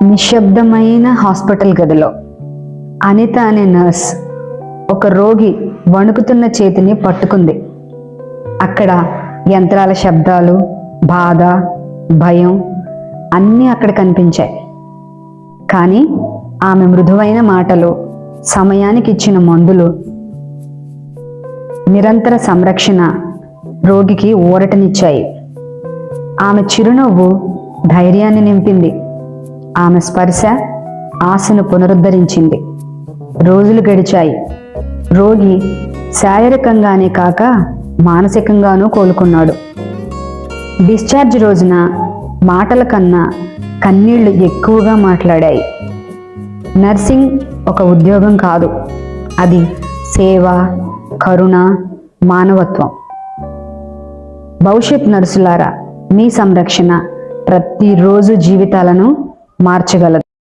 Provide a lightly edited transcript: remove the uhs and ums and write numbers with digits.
నిశ్శబ్దమైన hospital గదిలో అనిత అనే nurse ఒక రోగి వణుకుతున్న చేతిని పట్టుకుంది. అక్కడ యంత్రాల శబ్దాలు, బాధ, భయం అన్నీ అక్కడ కనిపించాయి. కానీ ఆమె మృదువైన మాటలు, సమయానికి ఇచ్చిన మందులు, నిరంతర సంరక్షణ రోగికి ఊరటనిచ్చాయి. ఆమె చిరునవ్వు ధైర్యాన్ని నింపింది. ఆమె స్పర్శ ఆశను పునరుద్ధరించింది. రోజులు గడిచాయి. రోగి శారీరకంగానే కాక మానసికంగానూ కోలుకున్నాడు. డిశ్చార్జ్ రోజున మాటల కన్నా కన్నీళ్లు ఎక్కువగా మాట్లాడాయి. నర్సింగ్ ఒక ఉద్యోగం కాదు, అది సేవ, కరుణ, మానవత్వం. భవిష్యత్ నర్సులారా, మీ సంరక్షణ ప్రతిరోజు జీవితాలను మార్చగలదు.